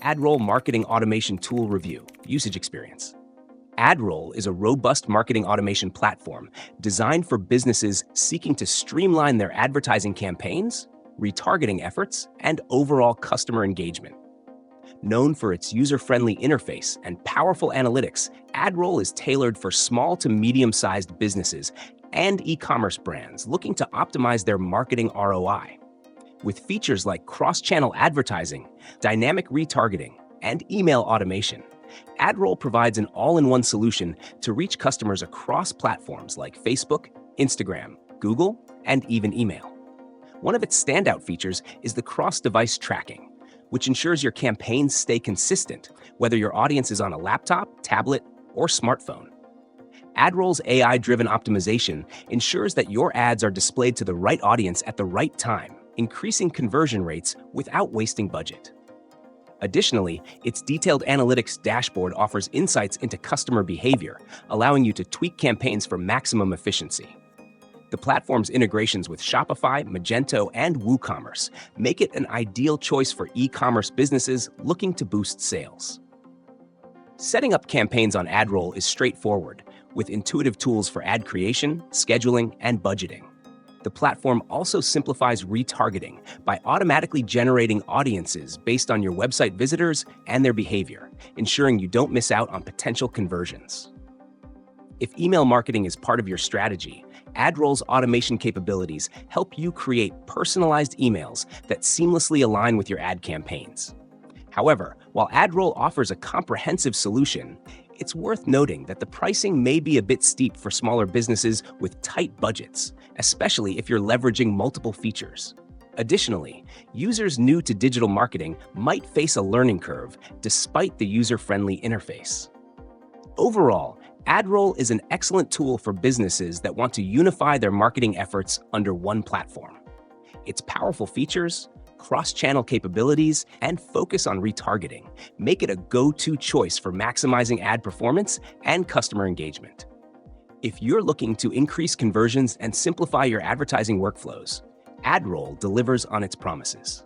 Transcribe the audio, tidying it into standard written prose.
AdRoll Marketing Automation Tool Review, Usage Experience. AdRoll is a robust marketing automation platform designed for businesses seeking to streamline their advertising campaigns, retargeting efforts, and overall customer engagement. Known for its user-friendly interface and powerful analytics, AdRoll is tailored for small to medium-sized businesses and e-commerce brands looking to optimize their marketing ROI. With features like cross-channel advertising, dynamic retargeting, and email automation, AdRoll provides an all-in-one solution to reach customers across platforms like Facebook, Instagram, Google, and even email. One of its standout features is the cross-device tracking, which ensures your campaigns stay consistent, whether your audience is on a laptop, tablet, or smartphone. AdRoll's AI-driven optimization ensures that your ads are displayed to the right audience at the right time, increasing conversion rates without wasting budget. Additionally, its detailed analytics dashboard offers insights into customer behavior, allowing you to tweak campaigns for maximum efficiency. The platform's integrations with Shopify, Magento, and WooCommerce make it an ideal choice for e-commerce businesses looking to boost sales. Setting up campaigns on AdRoll is straightforward, with intuitive tools for ad creation, scheduling, and budgeting. The platform also simplifies retargeting by automatically generating audiences based on your website visitors and their behavior, ensuring you don't miss out on potential conversions. If email marketing is part of your strategy, AdRoll's automation capabilities help you create personalized emails that seamlessly align with your ad campaigns. However, while AdRoll offers a comprehensive solution, it's worth noting that the pricing may be a bit steep for smaller businesses with tight budgets, especially if you're leveraging multiple features. Additionally, users new to digital marketing might face a learning curve despite the user-friendly interface. Overall, AdRoll is an excellent tool for businesses that want to unify their marketing efforts under one platform. Its powerful features, cross-channel capabilities, and focus on retargeting make it a go-to choice for maximizing ad performance and customer engagement. If you're looking to increase conversions and simplify your advertising workflows, AdRoll delivers on its promises.